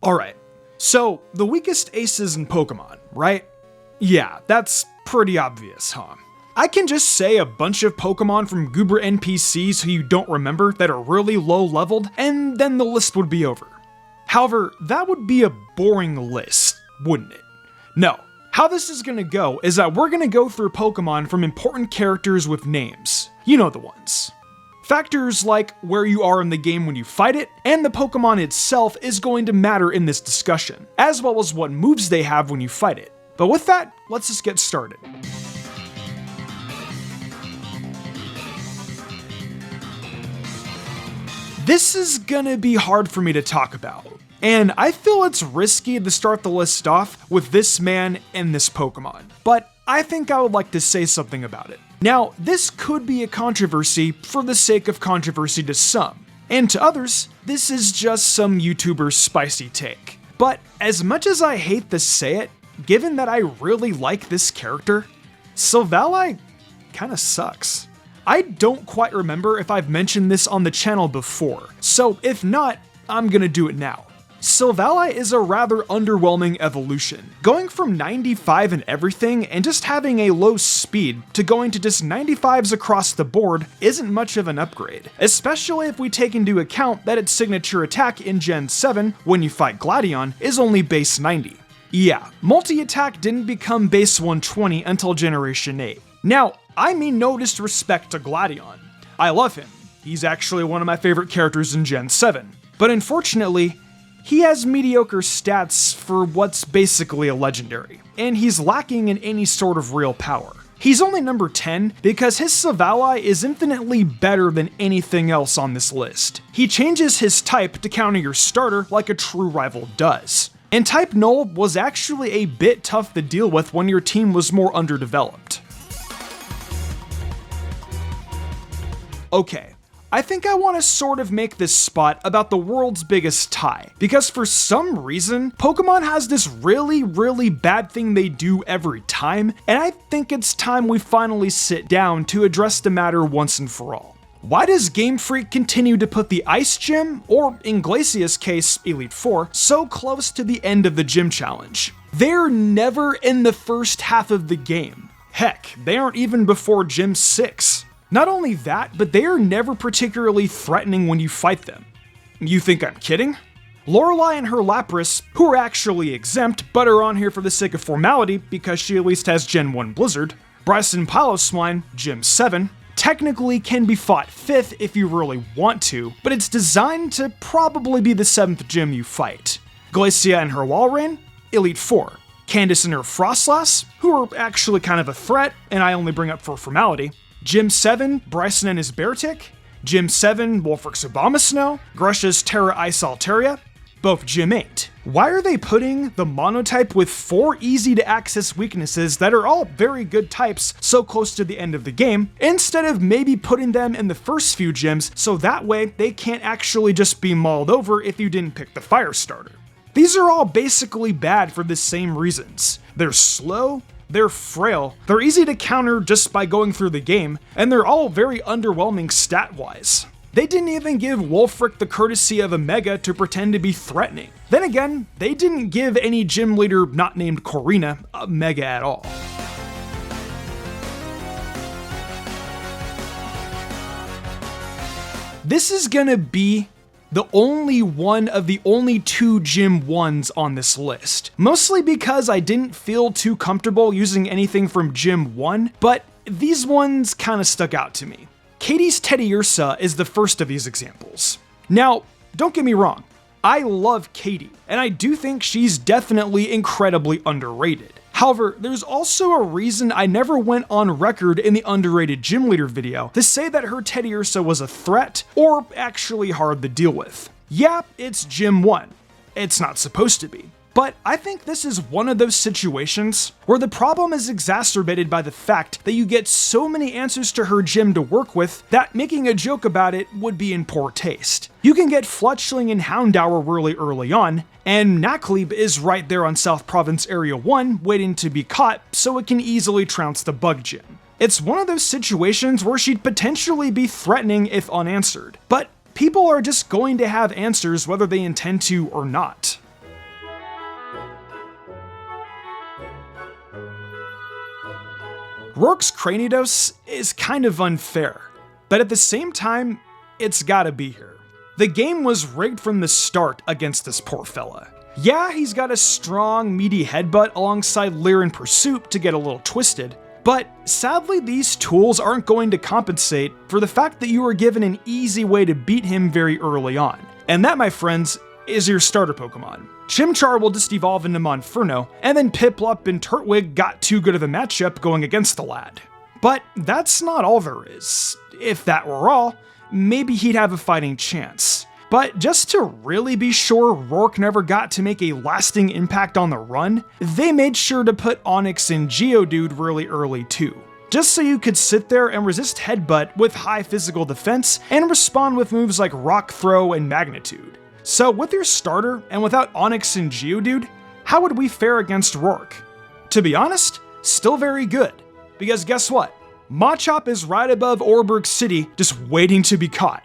Alright, so the weakest aces in Pokemon, right? Yeah, that's pretty obvious, huh? I can just say a bunch of Pokemon from goober NPCs who you don't remember that are really low leveled, and then the list would be over. However, that would be a boring list, wouldn't it? No. How this is gonna go is that we're gonna go through Pokemon from important characters with names. You know the ones. Factors like where you are in the game when you fight it, and the Pokemon itself is going to matter in this discussion, as well as what moves they have when you fight it. But with that, let's just get started. This is gonna be hard for me to talk about, and I feel it's risky to start the list off with this man and this Pokemon, but I think I would like to say something about it. Now, this could be a controversy for the sake of controversy to some, and to others, this is just some YouTuber's spicy take. But as much as I hate to say it, given that I really like this character, Silvally kinda sucks. I don't quite remember if I've mentioned this on the channel before, so if not, I'm gonna do it now. Silvally is a rather underwhelming evolution. Going from 95 in everything and just having a low speed to going to just 95s across the board isn't much of an upgrade, especially if we take into account that its signature attack in Gen 7, when you fight Gladion, is only base 90. Yeah, multi-attack didn't become base 120 until Generation 8. Now, I mean no disrespect to Gladion. I love him. He's actually one of my favorite characters in Gen 7. But unfortunately, he has mediocre stats for what's basically a legendary, and he's lacking in any sort of real power. He's only number 10 because his Silvally is infinitely better than anything else on this list. He changes his type to counter your starter like a true rival does. And type Null was actually a bit tough to deal with when your team was more underdeveloped. Okay, I think I want to sort of make this spot about the world's biggest tie, because for some reason, Pokemon has this really bad thing they do every time, and I think it's time we finally sit down to address the matter once and for all. Why does Game Freak continue to put the Ice Gym, or in Glacier's case, Elite Four, so close to the end of the gym challenge? They're never in the first half of the game. Heck, they aren't even before Gym 6. Not only that, but they are never particularly threatening when you fight them. You think I'm kidding? Lorelei and her Lapras, who are actually exempt, but are on here for the sake of formality because she at least has Gen 1 Blizzard, Bryson Piloswine, Gym 7, technically can be fought 5th if you really want to, but it's designed to probably be the 7th gym you fight. Glacia and her Walrein, Elite 4. Candace and her Frostlass, who are actually kind of a threat, and I only bring up for formality. Gym 7, Bryson and his Beartic. Gym 7, Wolfric's Abomasnow. Grusha's Terra Ice Altaria. Both Gym 8. Why are they putting the monotype with 4 easy to access weaknesses that are all very good types so close to the end of the game, instead of maybe putting them in the first few gyms so that way they can't actually just be mauled over if you didn't pick the fire starter? These are all basically bad for the same reasons. They're slow, they're frail, they're easy to counter just by going through the game, and they're all very underwhelming stat-wise. They didn't even give Wolfric the courtesy of a Mega to pretend to be threatening. Then again, they didn't give any gym leader not named Corina a Mega at all. This is gonna be the only one of the only 2 Gym 1s on this list. Mostly because I didn't feel too comfortable using anything from Gym 1, but these ones kinda stuck out to me. Katie's Teddiursa is the first of these examples. Now, don't get me wrong, I love Katie, and I do think she's definitely incredibly underrated. However, there's also a reason I never went on record in the underrated gym leader video to say that her Teddiursa was a threat or actually hard to deal with. Yeah, it's Gym 1. It's not supposed to be. But I think this is one of those situations where the problem is exacerbated by the fact that you get so many answers to her gym to work with that making a joke about it would be in poor taste. You can get Fletchling and Houndour really early on, and Nacleeb is right there on South Province Area 1 waiting to be caught so it can easily trounce the Bug Gym. It's one of those situations where she'd potentially be threatening if unanswered, but people are just going to have answers whether they intend to or not. Rourke's Cranidos is kind of unfair, but at the same time, it's gotta be here. The game was rigged from the start against this poor fella. Yeah, he's got a strong, meaty headbutt alongside Leer and Pursuit to get a little twisted, but sadly these tools aren't going to compensate for the fact that you were given an easy way to beat him very early on. And that, my friends, is your starter Pokemon. Chimchar will just evolve into Monferno, and then Piplup and Turtwig got too good of a matchup going against the lad. But that's not all there is. If that were all, maybe he'd have a fighting chance. But just to really be sure Rourke never got to make a lasting impact on the run, they made sure to put Onix and Geodude really early too. Just so you could sit there and resist Headbutt with high physical defense and respond with moves like Rock Throw and Magnitude. So with your starter and without Onix and Geodude, how would we fare against Rourke? To be honest, still very good. Because guess what? Machop is right above Orberg City, just waiting to be caught.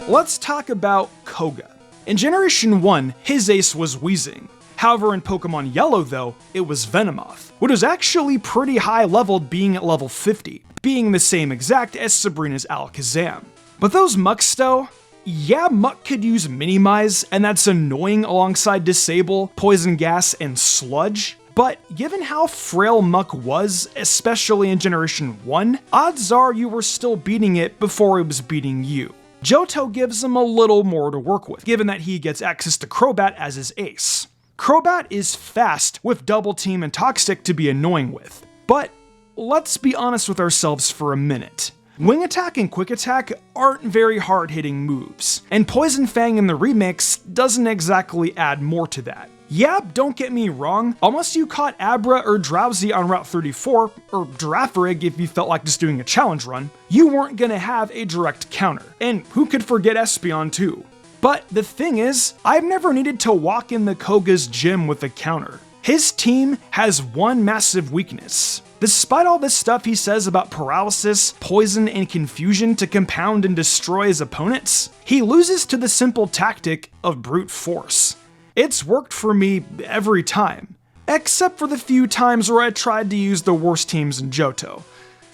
Let's talk about Koga. In Generation 1, his ace was Weezing. However, in Pokemon Yellow though, it was Venomoth, which was actually pretty high leveled, being at level 50, being the same exact as Sabrina's Alakazam. But those Mucks though, yeah, Muck could use Minimize, and that's annoying alongside Disable, Poison Gas, and Sludge. But given how frail Muck was, especially in Generation 1, odds are you were still beating it before it was beating you. Johto gives him a little more to work with, given that he gets access to Crobat as his ace. Crobat is fast, with Double Team and Toxic to be annoying with. But let's be honest with ourselves for a minute. Wing Attack and Quick Attack aren't very hard-hitting moves, and Poison Fang in the remix doesn't exactly add more to that. Yeah, don't get me wrong, unless you caught Abra or Drowsy on Route 34, or Girafarig if you felt like just doing a challenge run, you weren't gonna have a direct counter. And who could forget Espeon too? But the thing is, I've never needed to walk in the Koga's gym with a counter. His team has one massive weakness. Despite all this stuff he says about paralysis, poison, and confusion to compound and destroy his opponents, he loses to the simple tactic of brute force. It's worked for me every time, except for the few times where I tried to use the worst teams in Johto.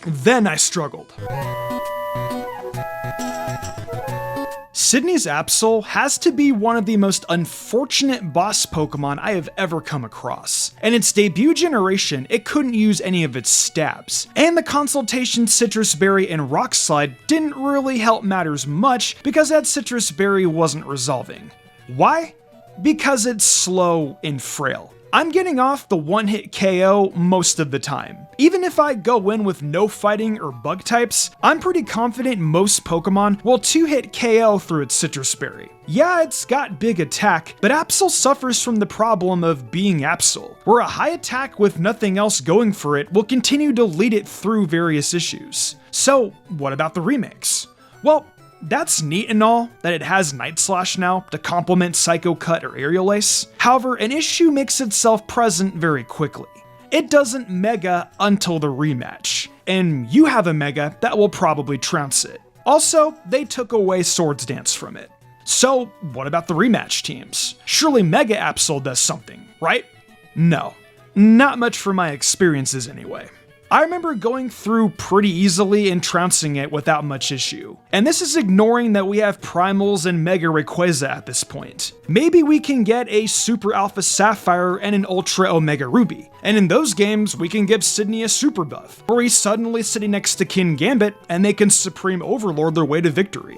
Then I struggled. Sydney's Absol has to be one of the most unfortunate boss Pokemon I have ever come across. In its debut generation, it couldn't use any of its stabs, and the Consultation Citrus Berry and Rock Slide didn't really help matters much because that Citrus Berry wasn't resolving. Why? Because it's slow and frail. I'm getting off the one-hit KO most of the time. Even if I go in with no fighting or bug types, I'm pretty confident most Pokemon will two-hit KO through its Citrus Berry. Yeah, it's got big attack, but Absol suffers from the problem of being Absol, where a high attack with nothing else going for it will continue to lead it through various issues. So, what about the remakes? Well, that's neat and all, that it has Night Slash now to complement Psycho Cut or Aerial Ace. However, an issue makes itself present very quickly. It doesn't Mega until the rematch, and you have a Mega that will probably trounce it. Also, they took away Swords Dance from it. So, what about the rematch teams? Surely Mega Absol does something, right? No. Not much from my experiences anyway. I remember going through pretty easily and trouncing it without much issue. And this is ignoring that we have Primals and Mega Rayquaza at this point. Maybe we can get a Super Alpha Sapphire and an Ultra Omega Ruby. And in those games, we can give Sydney a super buff, where he's suddenly sitting next to King Gambit and they can Supreme Overlord their way to victory.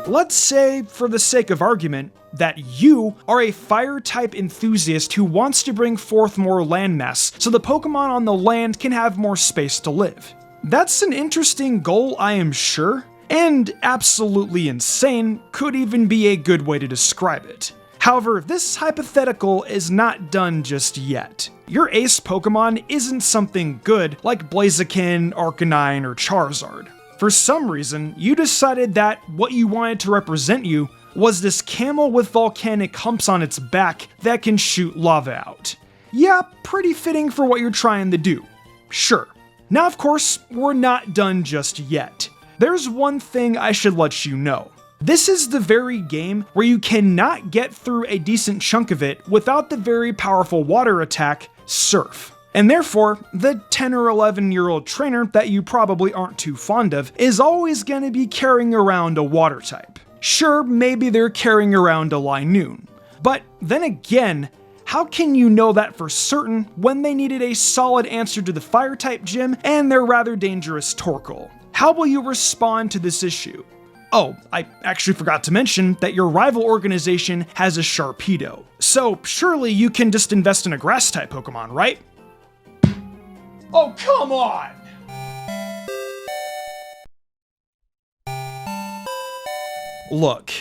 Let's say, for the sake of argument, that you are a fire-type enthusiast who wants to bring forth more landmass so the Pokemon on the land can have more space to live. That's an interesting goal, I am sure, and absolutely insane could even be a good way to describe it. However, this hypothetical is not done just yet. Your ace Pokemon isn't something good like Blaziken, Arcanine, or Charizard. For some reason, you decided that what you wanted to represent you was this camel with volcanic humps on its back that can shoot lava out. Yeah, pretty fitting for what you're trying to do. Sure. Now, of course, we're not done just yet. There's one thing I should let you know. This is the very game where you cannot get through a decent chunk of it without the very powerful water attack, Surf. And therefore, the 10 or 11-year-old trainer that you probably aren't too fond of is always going to be carrying around a water type. Sure, maybe they're carrying around a Linoon. But then again, how can you know that for certain when they needed a solid answer to the fire type gym and their rather dangerous Torkoal? How will you respond to this issue? Oh, I actually forgot to mention that your rival organization has a Sharpedo. So surely you can just invest in a grass type Pokemon, right? Oh, come on! Look,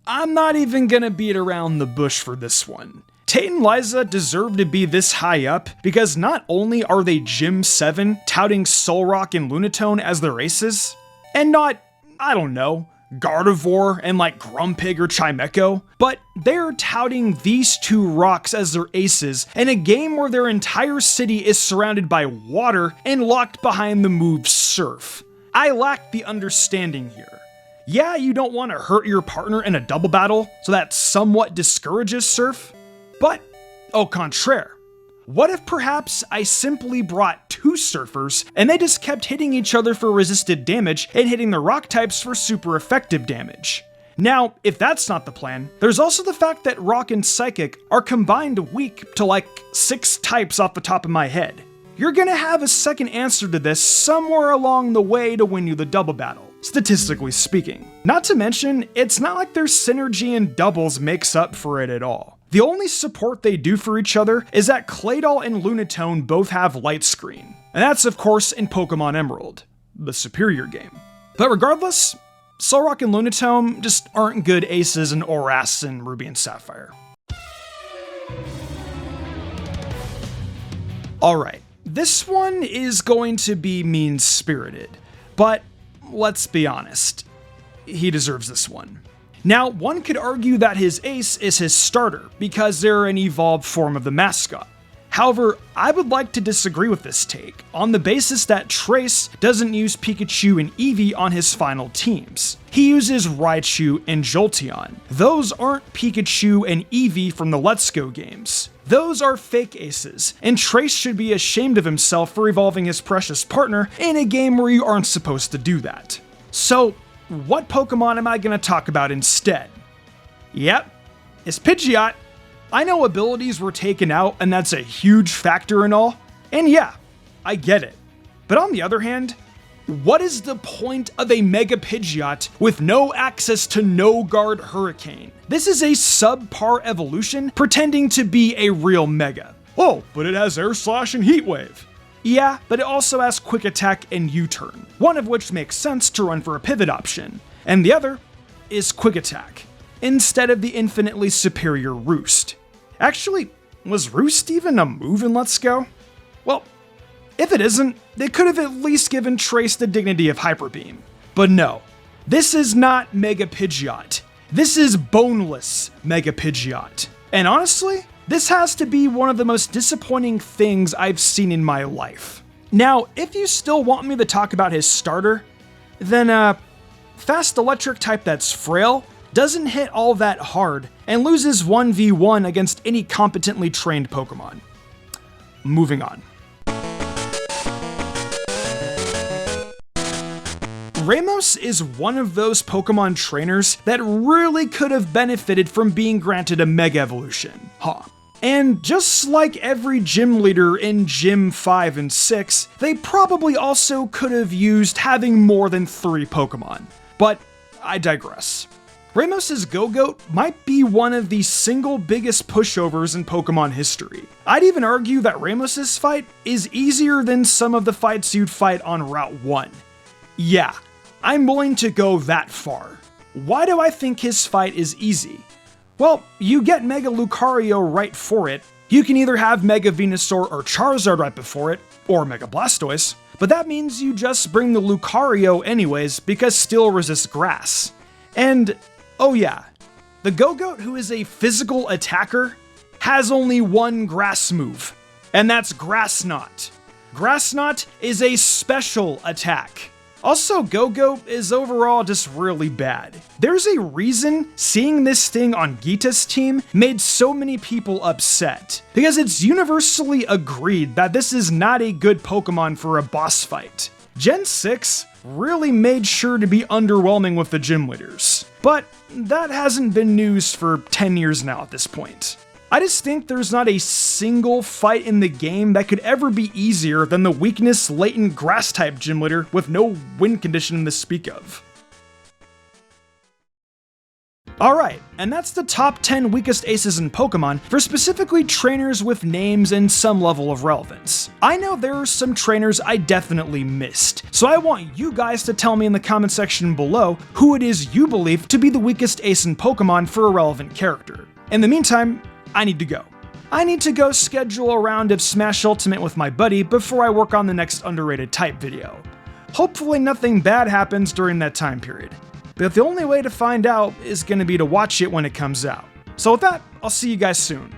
I'm not even gonna beat around the bush for this one. Tate and Liza deserve to be this high up because not only are they Gym 7 touting Solrock and Lunatone as their aces, and not, I don't know, Gardevoir and like Grumpig or Chimecho, but they're touting these two rocks as their aces in a game where their entire city is surrounded by water and locked behind the move Surf. I lack the understanding here. Yeah, you don't want to hurt your partner in a double battle, so that somewhat discourages Surf, but au contraire. What if perhaps I simply brought two surfers and they just kept hitting each other for resisted damage and hitting the rock types for super effective damage? Now, if that's not the plan, there's also the fact that rock and psychic are combined weak to like 6 types off the top of my head. You're gonna have a second answer to this somewhere along the way to win you the double battle, statistically speaking. Not to mention, it's not like their synergy in doubles makes up for it at all. The only support they do for each other is that Claydol and Lunatone both have Light Screen, and that's of course in Pokemon Emerald, the superior game. But regardless, Solrock and Lunatone just aren't good aces in Oras and Ruby and Sapphire. Alright, this one is going to be mean-spirited, but let's be honest, he deserves this one. Now, one could argue that his ace is his starter, because they're an evolved form of the mascot. However, I would like to disagree with this take, on the basis that Trace doesn't use Pikachu and Eevee on his final teams. He uses Raichu and Jolteon. Those aren't Pikachu and Eevee from the Let's Go games. Those are fake aces, and Trace should be ashamed of himself for evolving his precious partner in a game where you aren't supposed to do that. So, what Pokemon am I going to talk about instead? Yep, it's Pidgeot. I know abilities were taken out and that's a huge factor and all, and yeah, I get it. But on the other hand, what is the point of a Mega Pidgeot with no access to No Guard Hurricane? This is a subpar evolution pretending to be a real Mega. Oh, but it has Air Slash and Heat Wave. Yeah, but it also has Quick Attack and U-Turn, one of which makes sense to run for a pivot option, and the other is Quick Attack, instead of the infinitely superior Roost. Actually, was Roost even a move in Let's Go? Well, if it isn't, they could have at least given Trace the dignity of Hyper Beam. But no, this is not Mega Pidgeot. This is boneless Mega Pidgeot. And honestly, this has to be one of the most disappointing things I've seen in my life. Now, if you still want me to talk about his starter, then fast electric type that's frail doesn't hit all that hard and loses 1v1 against any competently trained Pokemon. Moving on. Ramos is one of those Pokemon trainers that really could have benefited from being granted a Mega Evolution, huh? And just like every gym leader in Gym 5 and 6, they probably also could have used having more than 3 Pokemon. But I digress. Ramos's Go-Goat might be one of the single biggest pushovers in Pokemon history. I'd even argue that Ramos's fight is easier than some of the fights you'd fight on Route 1. Yeah, I'm willing to go that far. Why do I think his fight is easy? Well, you get Mega Lucario right for it. You can either have Mega Venusaur or Charizard right before it, or Mega Blastoise, but that means you just bring the Lucario anyways because Steel resists Grass. And, oh yeah, the Go-Goat, who is a physical attacker, has only one Grass move, and that's Grass Knot. Grass Knot is a special attack. Also, Go-Go is overall just really bad. There's a reason seeing this thing on Gita's team made so many people upset, because it's universally agreed that this is not a good Pokemon for a boss fight. Gen 6 really made sure to be underwhelming with the gym leaders, but that hasn't been news for 10 years now at this point. I just think there's not a single fight in the game that could ever be easier than the weakness latent grass type gym leader with no win condition to speak of. Alright, and that's the top 10 weakest aces in Pokemon for specifically trainers with names and some level of relevance. I know there are some trainers I definitely missed, so I want you guys to tell me in the comment section below who it is you believe to be the weakest ace in Pokemon for a relevant character. In the meantime, I need to go. I need to go schedule a round of Smash Ultimate with my buddy before I work on the next underrated type video. Hopefully nothing bad happens during that time period, but the only way to find out is going to be to watch it when it comes out. So with that, I'll see you guys soon.